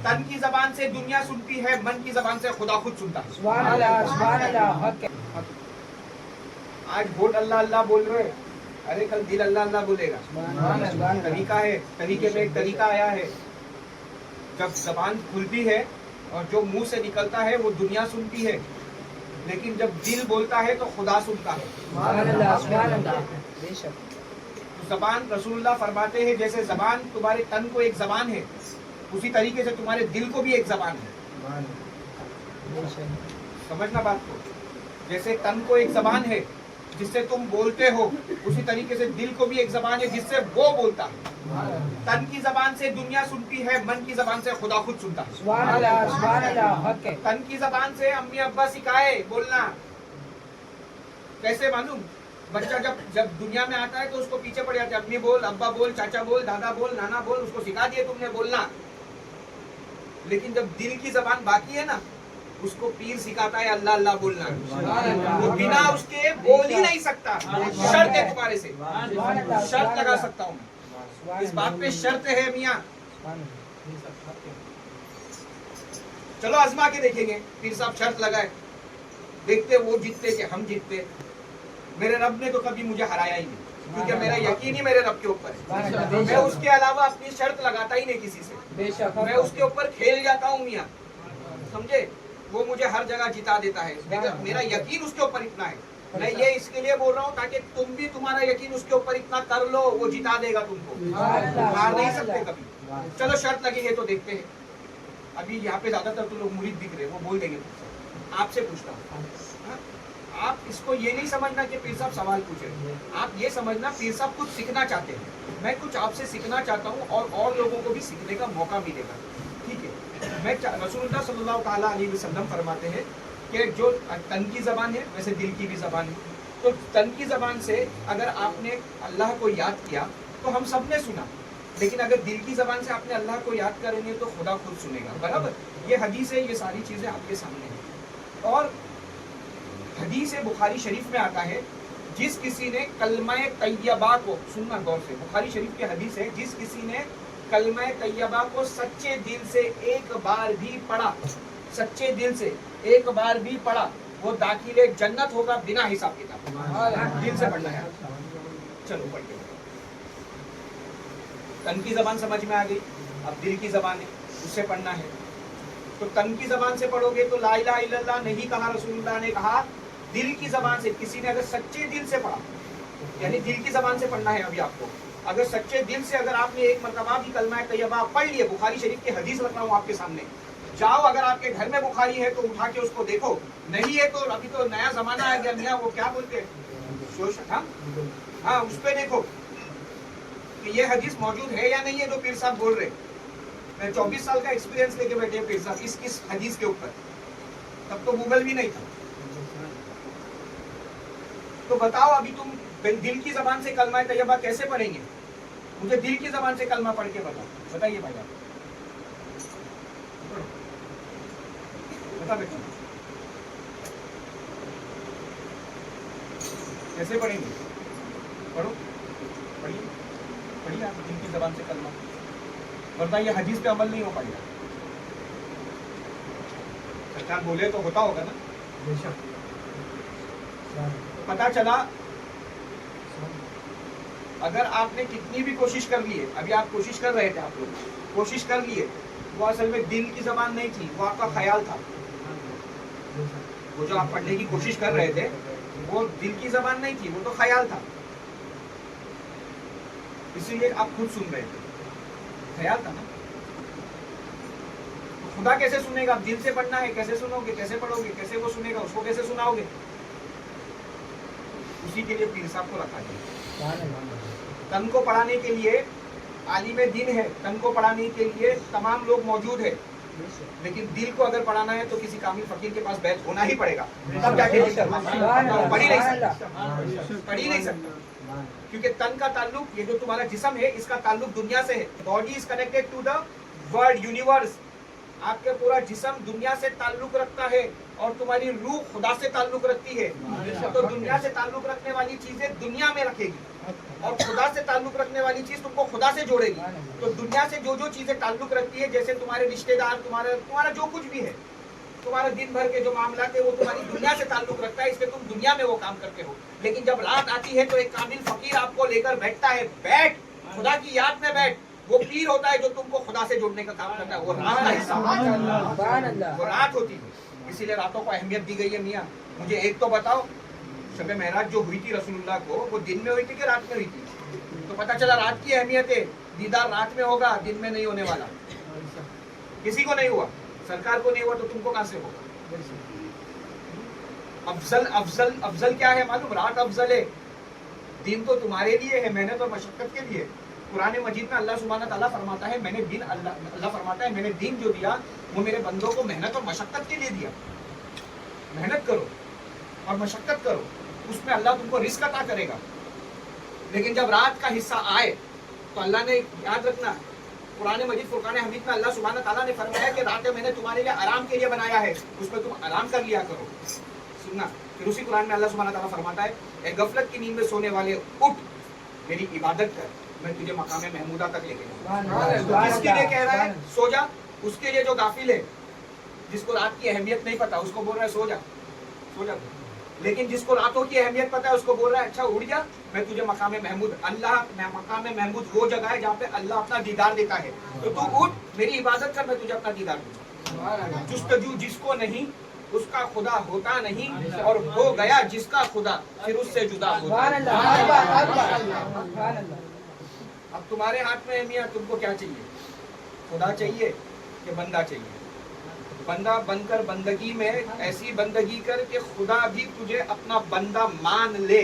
تن کی زبان سے دنیا سنتی ہے، من کی زبان سے خدا خود سنتا ہے. سبحان اللہ سبحان اللہ حق ہے. آج ووٹ اللہ اللہ بول رہے، ارے کل دل اللہ اللہ بولے گا. سبحان اللہ. طریقہ ہے، طریقے میں ایک طریقہ آیا ہے. جب زبان کھلتی ہے اور جو منہ سے نکلتا ہے وہ دنیا سنتی ہے، لیکن جب دل بولتا ہے تو خدا سنتا ہے. سبحان اللہ سبحان اللہ. بے شک. زبان رسول اللہ فرماتے ہیں جیسے زبان تمہارے تن کو ایک زبان ہے، اسی طریقے سے تمہارے دل کو بھی ایک زبان ہے. بے شک. سمجھنا بات کو، جیسے تن کو ایک زبان ہے جس سے تم بولتے ہو، اسی طریقے سے دل کو بھی ایک زبان ہے جس سے وہ بولتا ہے. تن کی زبان سے دنیا سنتی ہے، من کی زبان سے خدا خود سنتا ہے. سبحان اللہ سبحان اللہ حق ہے. تن کی زبان سے امی ابا سکھائے بولنا. کیسے معلوم؟ بچہ جب دنیا میں آتا ہے تو اس کو پیچھے پڑ جاتے ہیں، امی بول، ابا بول، چاچا بول، دادا بول، نانا بول، اس کو سکھا دیے تم نے بولنا. لیکن جب دل کی زبان باقی ہے نا، اس کو پیر سکھاتا ہے اللہ اللہ بولنا. وہ بنا اس کے بول ہی نہیں سکتا. شرط ہے تمہارے سے، شرط لگا سکتا ہوں میں، اس بات پہ شرط ہے میاں. چلو آزما کے دیکھیں گے. پیر صاحب شرط لگائے، دیکھتے وہ جیتتے کہ ہم جیتتے. میرے رب نے تو کبھی مجھے ہرایا ہی نہیں، کیونکہ میرا یقین ہی میرے رب کے اوپر ہے. میں اس کے علاوہ اپنی شرط لگاتا ہی نہیں کسی سے. بے شک. میں اس کے اوپر کھیل جاتا ہوں میاں، سمجھے؟ وہ مجھے ہر جگہ جتا دیتا ہے. میرا یقین اس کے اوپر اتنا ہے. میں یہ اس کے لیے بول رہا ہوں تاکہ تم بھی تمہارا یقین اس کے اوپر اتنا کر لو، وہ جتا دے گا تم کو. ہار نہیں سکتے کبھی. چلو شرط لگیں گے تو دیکھتے ہیں. ابھی یہاں پہ زیادہ تر تو لوگ مرید دکھ رہے، وہ بول دیں گے. آپ سے پوچھتا ہوں، آپ اس کو یہ نہیں سمجھنا کہ پیر صاحب سوال پوچھ رہے، آپ یہ سمجھنا پیر صاحب کچھ سیکھنا چاہتے ہیں. میں کچھ آپ سے سیکھنا چاہتا ہوں اور لوگوں کو بھی سیکھنے کا موقع ملے گا. ٹھیک ہے؟ میں رسول اللہ صلی اللہ تعالیٰ علیہ وسلم فرماتے ہیں کہ جو تن کی زبان ہے ویسے دل کی بھی زبان ہے. تو تن کی زبان سے اگر آپ نے اللہ کو یاد کیا تو ہم سب نے سنا، لیکن اگر دل کی زبان سے آپ نے اللہ کو یاد کریں گے تو خدا خود سنے گا. برابر؟ یہ حدیث ہے، یہ ساری چیزیں آپ کے سامنے ہیں. اور حدیث بخاری شریف میں آتا ہے، جس کسی نے کلمہ طیبہ کو، سننا غور سے، بخاری شریف کی حدیث ہے، جس کسی نے کلمہ طیبہ کو سچے دل سے ایک بار بھی پڑھا، سچے دل سے ایک بار بھی پڑھا، وہ داخل جنت ہوگا بنا حساب کتاب. دل سے پڑھنا ہے. چلو پڑھ کے تن کی زبان سمجھ میں آ گئی. اب دل کی زبان ہے، اس سے پڑھنا ہے. تو تن کی زبان سے پڑھو گے تو لا الہ الا اللہ نہیں کہا رسول اللہ نے کہا. دل کی زبان سے کسی نے اگر سچے دل سے پڑھا، یعنی دل کی زبان سے پڑھنا ہے. ابھی آپ کو اگر سچے دل سے اگر آپ نے ایک مرتبہ بھی کلمہ طیبہ پڑھ لیے، بخاری شریف کی حدیث رکھ رہا ہوں آپ کے سامنے، جاؤ اگر آپ کے گھر میں بخاری ہے تو اٹھا کے اس کو دیکھو، نہیں ہے تو ابھی تو نیا زمانہ آ گیا میاں، وہ کیا بولتے ہیں، ہاں اس پہ دیکھو کہ یہ حدیث موجود ہے یا نہیں ہے جو پیر صاحب بول رہے. میں 24 سال کا ایکسپیرینس لے کے بیٹھے پیر صاحب اس حدیث کے اوپر. تب تو گوگل بھی نہیں تھا. تو بتاؤ ابھی تم دل کی زبان سے کلمہ طیبہ کیسے پڑھیں گے؟ مجھے دل کی زبان سے کلمہ پڑھ کے بتائیے بھائی آپ. بتا بیٹا کیسے پڑھیں گے؟ پڑھو، پڑھیے آپ دل کی زبان سے کلمہ، ورنہ یہ حدیث پہ عمل نہیں ہو پائے گا. سرکار بولے تو ہوتا ہوگا نا. پتا چلا اگر آپ نے کتنی بھی کوشش کر لی ہے، ابھی آپ کوشش کر رہے تھے، آپ لوگ کوشش کر لیے، وہ اصل میں دل کی زبان نہیں تھی، وہ آپ کا خیال تھا. وہ جو آپ پڑھنے کی کوشش کر رہے تھے وہ دل کی زبان نہیں تھی، وہ تو خیال تھا. اسی لیے آپ خود سن رہے تھے، خیال تھا نا. خدا کیسے سنے گا؟ آپ دل سے پڑھنا ہے، کیسے سنو گے، کیسے پڑھو گے، کیسے وہ سنے گا، اس کو کیسے سناؤ گے؟ اسی کے لیے پیر صاحب کو رکھا گیا. تن کو پڑھانے کے لیے عالم دین ہے، تن کو پڑھانے کے لیے تمام لوگ موجود ہیں، لیکن دل کو اگر پڑھانا ہے تو کسی کامل فقیر کے پاس بیعت ہونا ہی پڑے گا. تب جا کے پڑھ ہی نہیں سکتا. کیونکہ تن کا تعلق، یہ جو تمہارا جسم ہے اس کا تعلق دنیا سے ہے. Body is connected to the world universe. آپ کا پورا جسم دنیا سے تعلق رکھتا ہے اور تمہاری روح خدا سے تعلق رکھتی ہے. تو دنیا سے تعلق رکھنے والی چیزیں دنیا میں رکھے گی. اور خدا سے تعلق رکھنے والی چیز تم کو خدا سے جوڑے گی. تو دنیا سے جو چیزیں تعلق رکھتی ہے, جیسے تمہارے رشتے دار, تمہارا جو کچھ بھی ہے, تمہارا دن بھر کے جو معاملات ہے, وہ تمہاری دنیا سے تعلق رکھتا ہے, اس لیے تم دنیا میں وہ کام کرتے ہو. لیکن جب رات آتی ہے تو ایک کامل فقیر آپ کو لے کر بیٹھتا ہے, بیٹھ خدا کی یاد میں بیٹھ. وہ پیر ہوتا ہے جو تم کو خدا سے جوڑنے کا کام کرتا ہے, وہ رات کا حصہ سبحان اللہ. وہ رات ہوتی ہے. اسی لیے راتوں کو اہمیت دی گئی ہے. میاں مجھے ایک تو بتاؤ, شب معراج جو ہوئی تھی رسول اللہ کو, وہ دن میں ہوئی تھی کہ رات میں ہوئی تھی؟ تو پتہ چلا رات کی اہمیت ہے. دیدار رات میں ہوگا, دن میں نہیں ہونے والا. کسی کو نہیں ہوا, سرکار کو نہیں ہوا تو تم کو کہاں سے ہوگا؟ افضل کیا ہے معلوم؟ رات افضل ہے. دن تو تمہارے لیے ہے, محنت اور مشقت کے لیے. قرآن مجید میں اللہ سبحانہ تعالیٰ فرماتا ہے, اللہ فرماتا ہے, میں نے دین جو دیا وہ میرے بندوں کو محنت اور مشقت کے لیے دیا. محنت کرو اور مشقت کرو, اس میں اللہ تم کو رزق عطا کرے گا. لیکن جب رات کا حصہ آئے تو اللہ نے, یاد رکھنا, قرآن مجید فرقان حمید میں اللہ سبحانہ تعالیٰ نے فرمایا کہ راتیں میں نے تمہارے لیے آرام کے لیے بنایا ہے, اس میں تم آرام کر لیا کرو. سننا, پھر اسی قرآن میں اللہ سبحانہ تعالیٰ فرماتا ہے, اے غفلت کی نیند میں سونے والے, اٹھ میری عبادت کر, میں تجھے مقام محمودہ تک لے کے جاؤں. کس کے لیے کہہ رہا ہے سو جا؟ اس کے لیے جو غافل ہے, جس کو رات کی اہمیت نہیں پتا, اس کو بول رہا ہے سو جا, سو جا. لیکن جس کو راتوں کی اہمیت پتا ہے, اس کو بول رہا ہے اچھا اٹھ جا, میں تجھے مقام محمود, اللہ مقام محمود وہ جگہ ہے جہاں پہ اللہ اپنا دیدار دیتا ہے. تو تو اٹھ, میری عبادت کر, میں تجھے اپنا دیدار دوں. جستجو جس کو نہیں اس کا خدا ہوتا نہیں, اور ہو گیا جس کا خدا پھر اس سے جدا ہوتا ہے. اب تمہارے ہاتھ میں ہے میاں, تم کو کیا چاہیے؟ خدا چاہیے کہ بندہ چاہیے؟ بندہ بن کر بندگی میں ایسی بندگی کر کہ خدا بھی تجھے اپنا بندہ مان لے.